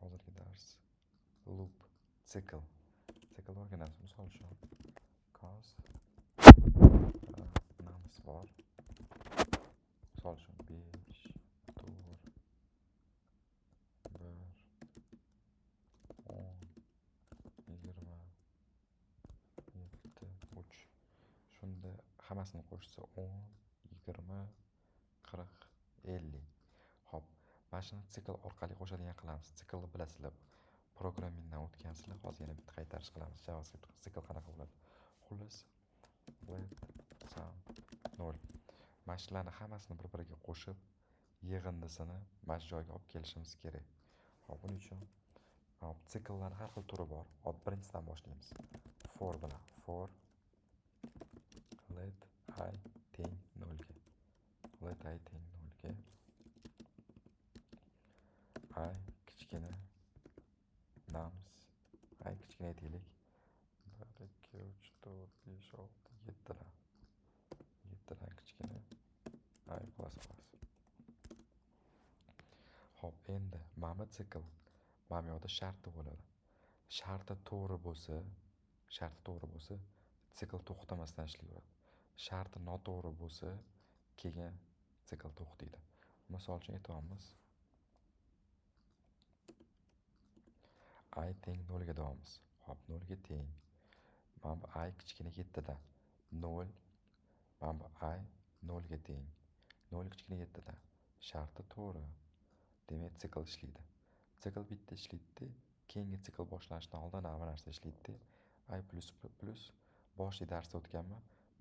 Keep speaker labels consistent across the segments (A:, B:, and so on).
A: hozirgi dars loop sikl o'rganamiz. Misol uchun cos namiz bor. Misol uchun 5 to'rt 1 10 20 7 3. Shunda hammasini qo'shsa 10 20 40 50. Xo'p, mana shuni sikl orqali qo'shadigan qilamiz. Siklni bilasizlar. Programmingdan o'tgansizlar. Hozir yana bitta qaytarish qilamiz. JavaScript sikl qanaqa bo'ladi? Xullas, let sum 0. Mana shularni hammasini bir-biriga qo'shib, yig'indisini mana shu joyga olib kelishimiz kerak. Xo'p, buning uchun sikllarning har xil turi bor. Birinchisidan boshlaymiz. For bilan. For let I teng 0 ga. Let I teng 0 ga. I kichkina nams. I kichkina aytaylik. 1 2 3 4 5 6 7 dan. 7 dan kichkina. I plus. Xo'p, endi mana bu sikl mana bu yoqda sharti bo'ladi. Sharti to'g'ri bo'lsa, sikl to'xtamasdan ishlayveradi. Sharti noto'g'ri bo'lsa, keyin sikl to'xtaydi. Misol uchun aytamiz. I teng 0 ga davomimiz. Xo'p, 0 ga teng. Mana bu I kichkina 7 dan. 0. Mana bu I 0 ga teng. 0 kichkina 7 dan. Sharti to'g'ri. Demak, sikl ishlaydi. Sikl bitta ishlaydi. Keyingi sikl boshlanishidan oldin hamma narsa ishlaydi. I plus boshli darsda o'tganmi?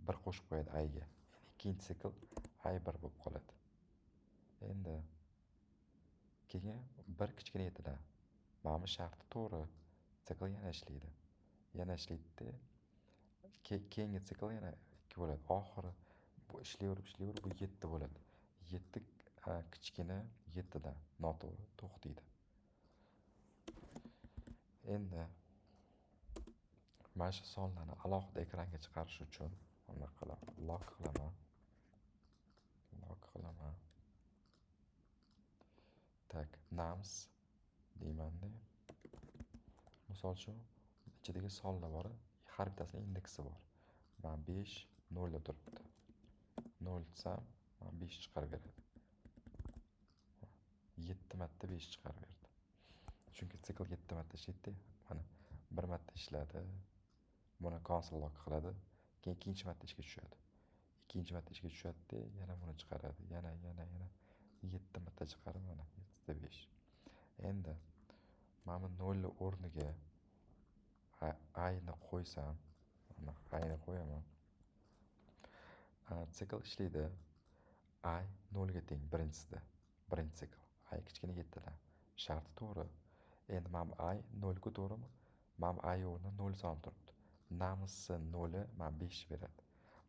A: 1 qo'shib qo'yadi I ga. Ikkinchi sikl I 1 bo'lib qoladi. Endi keyin 1 kichkina 7 dan. Mana bu sharti to'g'ri. Sikl yana ishlaydi. Keyingi sikl yana 2 bo'ladi. Oxiri bu ishlayverib bu 7 bo'ladi. 7 kichkina 7 dan noto'g'ri to'xtaydi. Endi mana shu sonlarni alohida ekranga chiqarish uchun nima qilaman? Lock qilaman. Tak, nams deymanda. Misol uchun ichidagi sonlar bor, har bittasining indeksi bor. Mana 5 0 da turibdi. 0 desam, mana 5 chiqarib beradi. 7 marta 5 chiqarib berdi. Chunki sikl 7 marta ishlaydi. Mana 1 marta ishladi. Buni console lock qiladi. Keyin ikkinchi marta ishga tushadi. Ikkinchi marta ishga tushadi, yana buni chiqaradi. Yana 7 marta chiqarib, mana 7 5. Endi mana bu 0 o'rniga I ni qo'ysam, mana I ni qo'yaman. Sikl ishlaydi. I 0 ga teng birinchisida. Birinchi sikl. I kichkina 7 dan. Sharti to'g'ri. Endi mana bu I 0 ga to'g'rimi? Mana bu I o'rnida 0 solib turibdi. Namisi 0 mana 5 beradi.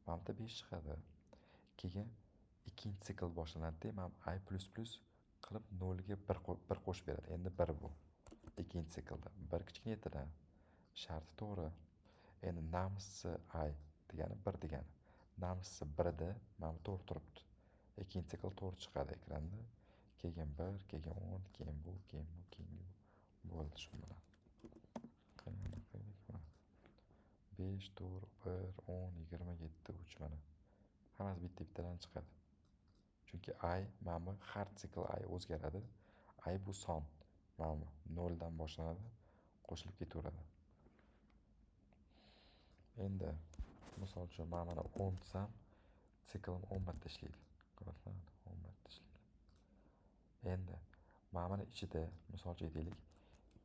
A: Mana bu 5 chiqadi. Keyin ikkinchi sikl boshlanadi. Mana I plus qilib 0 ga 1 qo'shib beradi. Endi 1 bu. Ikkinchi siklda 1 kichkina 7 dan. Sharti to'g'ri. Endi namisi I degani 1 degani. Namisi 1 da mana bu to'g'ri turibdi. Ikkinchi sikl to'g'ri chiqadi ekranda. Keyin 1, keyin 10, keyin bu. Bo'ldi shu bilan. 5 to'g'ri 1 10 27 3 mana. Hammasi bitta-bittadan chiqadi. Chunki I mana bu har sikl I o'zgaradi. I bu son. Mana bu 0 dan boshlanadi, qo'shilib ketaveradi. Endi misol uchun mana 10 desam, sikl 10 marta ishlaydi. Ko'ryapsizmi? 10 marta ishlaydi. Endi mana buni ichida misol uchun aytaylik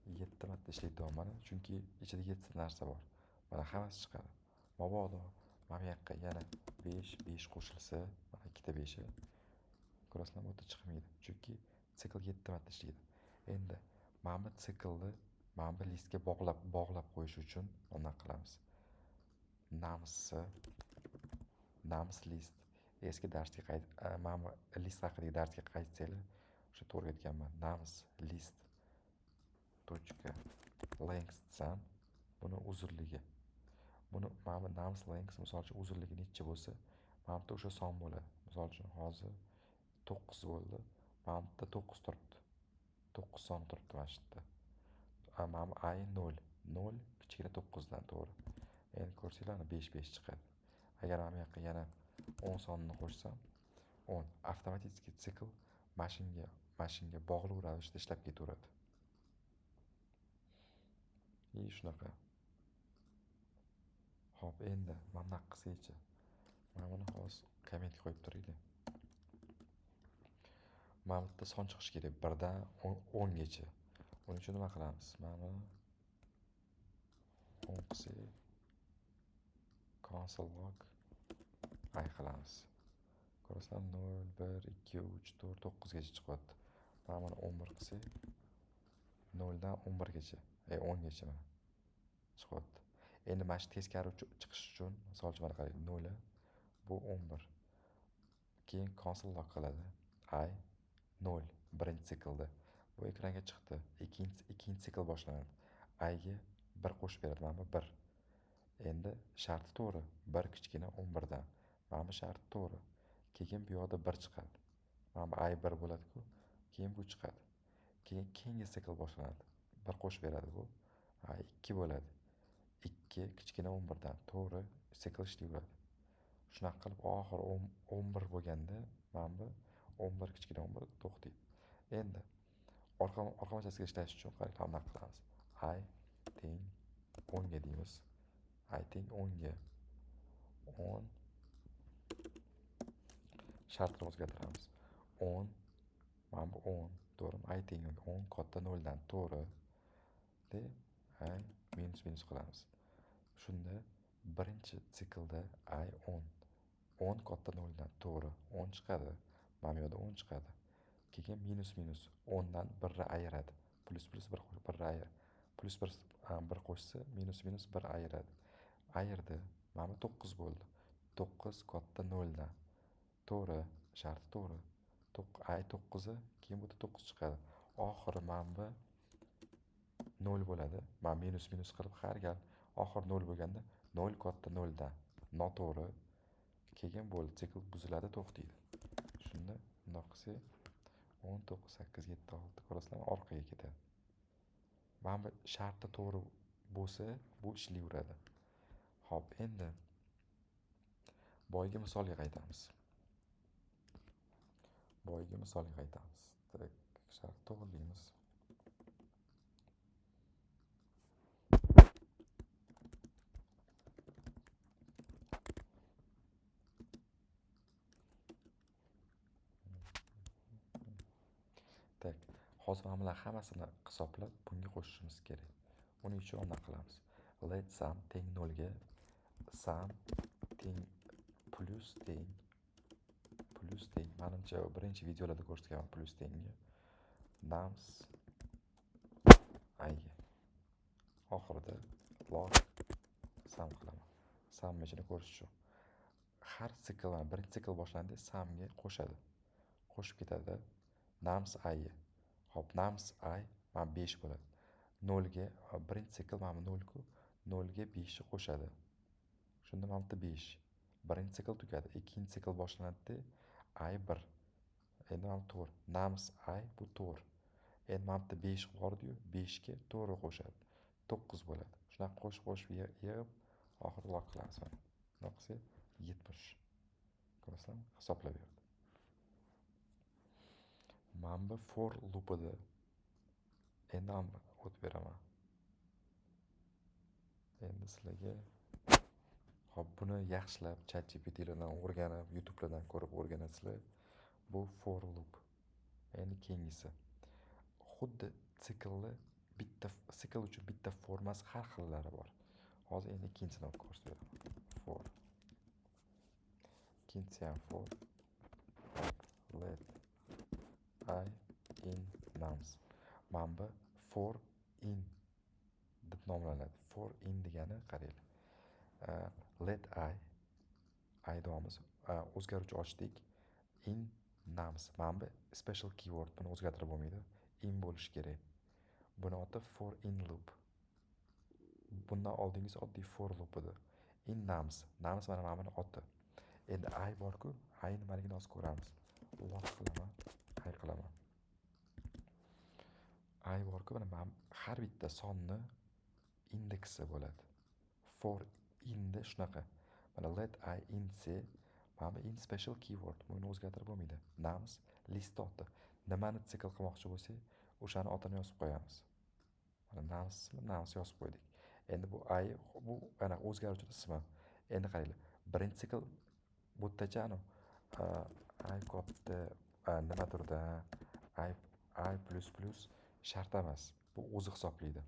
A: 7 marta ishlaydi mana, chunki ichida 7 narsa bor. Mana hammasi chiqadi. Mabodo mana bu yoqqa yana 5 qo'shilsa, mana 2 ta 5i. Ko'rasizlarmi, bu yerda chiqmaydi. Chunki sikl 7 marta ishlaydi. Endi mana bu siklni mana bu listga bog'lab qo'yish uchun nima qilamiz? Nams list. Eski darsga mana bu list haqidagi darsga qaytsanglar, o'sha yerda o'rgatganman. Nams list .length desam, buni uzunligi. Buni mana bu nams length misol uchun uzunligi necha bo'lsa, mana bu o'sha son bo'ladi. Misol uchun hozir 9 bo'ldi. Mana bu 9 turibdi. 9 son turibdi mana shu yerda. Mana bu I 0. 0 kichkina 9dan to'g'ri. Endi ko'rsanglar 5 5 chiqadi. Agar mana bu yoqqa yana 10 sonini qo'shsam, 10 avtomatik sikl mashinga bog'liq ravishda ishlab ketaveradi. Shunaqa. Xo'p, endi mana bunaqa qilsaychi. Mana buni hozir kommentga qo'yib turaylik. Mana bu yerda son chiqishi kerak 1 dan 10 gacha. Uning uchun nima qilamiz? Mana 10 qilsak, console log I qilamiz. Ko'rasan 0 1 2 3 4 9 gacha chiqyapti. Mana buni 11 qilsak, 0 dan 11 gacha, 10 gacha mana chiqyapti. Endi mana shu teskari chiqish uchun, misol uchun mana qarang, 0 bu 11. Keyin console log qiladi. I 0 birinchi siklda. Bu ekranga chiqdi. Ikkinchi sikl boshlanadi. I ga 1 qo'shib beradi. Mana bu 1. Endi sharti to'g'ri. 1 kichkina 11 dan. Mana bu sharti to'g'ri. Keyin bu yoqda 1 chiqadi. Mana bu I 1 bo'ladi-ku. Keyin bu chiqadi. Keyin keyingi sikl boshlanadi. 1 qo'shib beradi bu. I 2 bo'ladi. 2 kichkina 11 dan. To'g'ri sikl ishlayveradi. Shunaqa qilib oxiri 11 bo'lganda, mana bu 11 kichkina 11 to'xtaydi. Endi orqamachasiga ishlash uchun qarang, bunaqa qilamiz. I teng 10 ga deymiz. I teng 10 ga 10 shartni o'zgartiramiz. 10 mana bu 10, to'g'rimi? I teng 10 katta 0 dan, to'g'ri. De I minus qilamiz. Shunda birinchi siklda I 10 katta 0 dan, to'g'ri, 10 chiqadi. Mana bu yoqda 10 chiqadi. Keyin minus 10 dan 1 ayiradi. Plus 1 ayiradi. Plus 1 qo'shsa minus 1 ayiradi. Ayirdi. Mana bu 9 bo'ldi. 9 katta 0 dan. To'g'ri, sharti to'g'ri. I 9i, keyin bu yerda 9 chiqadi. Oxiri mana bu 0 bo'ladi. Mana minus qilib har gal oxir 0 bo'lganda 0 katta 0 dan. Noto'g'ri. Keyin bo'ldi, sikl buziladi, to'xtaydi. Shunda bundoq qilsak 10 9 8 7 6 ko'rasizlarmi, orqaga ketadi. Mana bu sharti to'g'ri bo'lsa, bu ishlayveradi. Xo'p, endi boyagi misolga qaytamiz. Direkt shart to'g'rilaymiz. Tak, hozir mana bular hammasini hisoblab bunga qo'shishimiz kerak. Uning uchun uni qilamiz. Let sum teng 0 ga, sum teng plus teng. Menimcha birinchi videolarda ko'rsatganman plus tengga. Nums I ga. Oxirida log sum qilaman. Sum ichini ko'rish uchun. Har sikldan birinchi sikl boshlandi, sumga qo'shadi. Qo'shib ketadi. Nums I ga. Xo'p, nums I mana 5 bo'ladi. 0 ga birinchi sikl mana 0 ku, 0 ga 5 ni qo'shadi. Shunda mana bu 5. Birinchi sikl tugadi, ikkinchi sikl boshlanadi. I 1. Endi mana to'g'ri. Nums I bu to'g'ri. Endi mana bu 5 bordi-yu, 5 ga to'g'ri qo'shadi. 9 bo'ladi. Shunaqa qo'shib yig'ib oxirida log qilamiz mana. Bundoq qilsak 70. Ko'rasizlarmi? Hisoblab berdi. Mana bu for loopida. Endi ham o'tib beraman. Endi sizlarga hop, buni yaxshilab ChatGPT'lardan o'rganib, YouTube'lardan ko'rib o'rganasizlar. Bu for loop. Endi keyingisi. Xuddi sikl uchun bitta formasi har xillari bor. Hozir endi ikkinchisini ko'rsatib beraman. For. Ikkinchisi ham for. Let I in nums. Mana bu for in deb nomlanadi. For in degani qaranglar. Let I davomimiz o'zgaruvchi ochdik. In nums. Mana bu special keyword, buni o'zgartirib bo'lmaydi. In bo'lishi kerak. Buni oti for in loop. Bundan oldingisi oddiy for loop edi. In nums. Nums mana buni oti. Endi I bor-ku, I nimaligini hozir ko'ramiz. Log qilaman, I qilaman. I borku, mana har bitta sonni indeksi bo'ladi. For inda shunaqa. Mana let I int c, mana bu int special keyword, buni o'zgartirib bo'lmaydi. Names list oti. Nimani sikl qilmoqchi bo'lsak, o'shani otini yozib qo'yamiz. Mana names yozib qo'ydik. Endi bu I, bu ana o'zgaruvchi ismi. Endi qaranglar. Birinchi sikl bu yerdacha I kodda nima turdi? I shart emas. Bu o'zi hisoblaydi.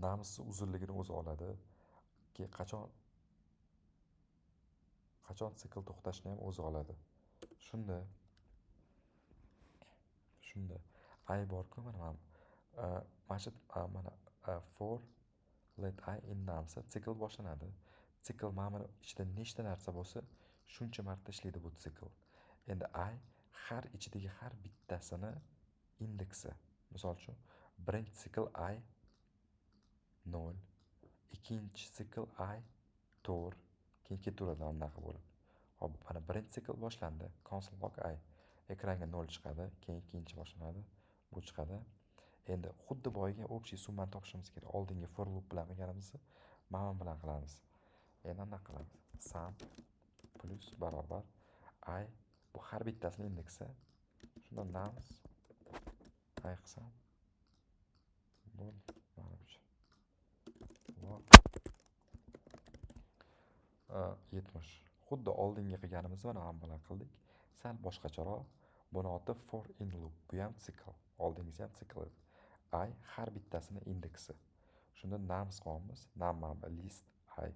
A: Namesni uzunligini o'zi oladi. Qachon sikl to'xtashni ham o'zi oladi. Shunda I borku, mana for let I in names sikl boshlanadi. Sikl mana ichida nechta narsa bo'lsa, shuncha marta ishlaydi bu sikl. Endi I har ichidagi har bittasini indeksi. Misol uchun, birinchi sikl I 0, ikkinchi sikl I 4, keyin ketaveradi anaqa bo'lib. Hop, mana birinchi sikl boshlandi. Console log I. Ekranga 0 chiqadi, keyin ikkinchi boshlanadi, bu chiqadi. Endi xuddi boyiga общий summani topishimiz kerak. Oldingi for loop bilan qilganimizni mana bilan qilamiz. Endi anaqa qilamiz. Sum plus barobar I, bu har bittasini indeksi. Shunda names I qilsam bu mana bu. Log 70. Xuddi oldingi qilganimizni mana bilan qildik. Sal boshqacharoq. Buni oti for in loop. Bu ham sikl. Oldingisi ham sikl edi. I har bittasini indeksi. Shunda names qo'yamiz. Name list I.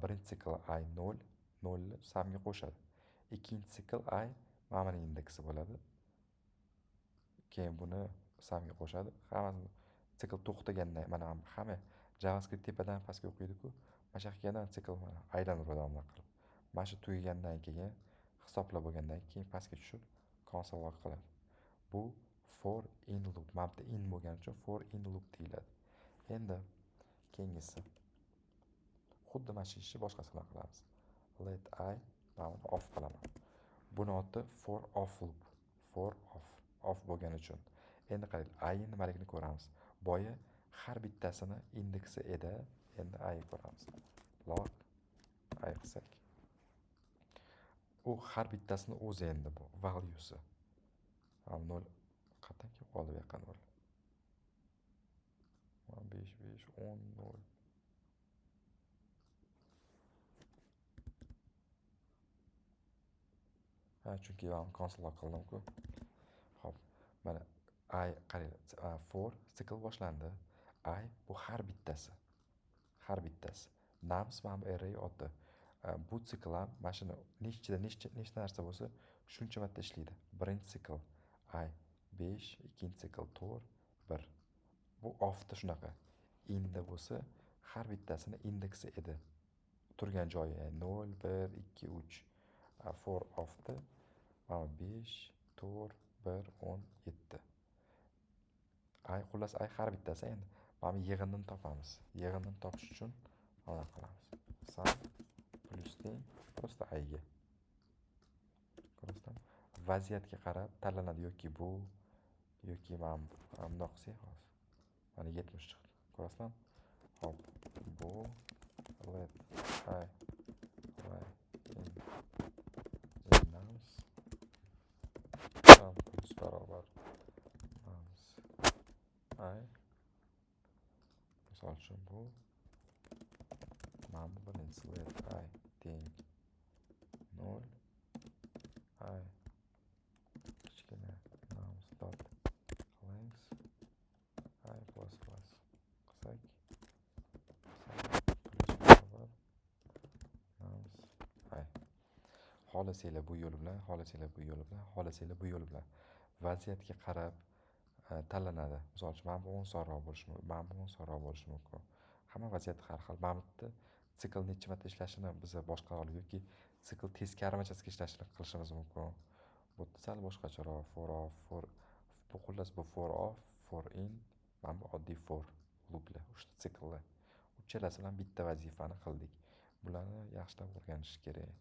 A: Birinchi sikl I 0, 0 ni sumga qo'shadi. Ikkinchi sikl I mana indeksi bo'ladi. Keyin buni sumga qo'shadi. Hammasi sikl to'xtagandan mana hamma JavaScript tepadan pastga o'qiydi-ku. Mana shu yerdan sikl mana aylantiradi anaqa qilib. Mana shu tugagandan keyin hisoblab bo'lgandan keyin pastga tushib console log qiladi. Bu for in loop. Mana bu in bo'lgani uchun for in loop deyiladi. Endi keyingisi xuddi mana shu ishni boshqasi bilan qilamiz. Let I mana off qilaman. Buni oti for off loop. For off bo'lgani uchun. Endi qarang, I nimaligini ko'ramiz. Boya har bittasini indeksi edi. Endi I ko'ramiz. Log I qilsak. U har bittasini o'zi endi bu valuesi. 0 qatdan kelib qoldi bu yoqqa 0. 5 5 10 0. Chunki men console log qildim-ku. Xo'p, mana I qarang, for sikl boshlandi. I bu har bittasi. Names mana bu array oti. Bu sikl ham mana shuni nechta narsa bo'lsa, shuncha marta ishlaydi. Birinchi sikl I 5, ikkinchi sikl 4, 1. Bu offda shunaqa. Inda bo'lsa, har bittasini indeksi edi. Turgan joyi 0, 1, 2, 3. For offda mana 5, 4, 1, 10, 7. Xullas har bittasi endi mana yig'inini topamiz. Yig'inini topish uchun mana qilamiz. Sum plus teng просто I ga. Ko'rasizmi? Vaziyatga qarab tanlanadi yoki bu yoki mana bundoq qilsak hozir. Mana 70 chiqdi. Ko'rasizmi? Hop, bu let I in names sum plus barobar names I. Misol uchun bu mana bu birinchisi let I teng 0 I kichkina names dot length I plus qilsak plus barobar names I. Xohlasanglar bu yo'l bilan, xohlasanglar bu yo'l bilan. Vaziyatga qarab tanlanadi. Misol uchun mana bu 10 so'mroq bo'lishi mumkin, mana bu 10 so'mroq bo'lishi mumkin. Hamma vaziyat har xil. Mana bu yerda sikl necha marta ishlashini biz boshqara olamiz yoki sikl teskari machasiga ishlashini qilishimiz mumkin. Bu sal boshqacharoq bu xullas bu for off, for in, mana bu oddiy for looplar, uchta sikllar. Uchalasi bilan bitta vazifani qildik. Bularni yaxshilab o'rganish kerak.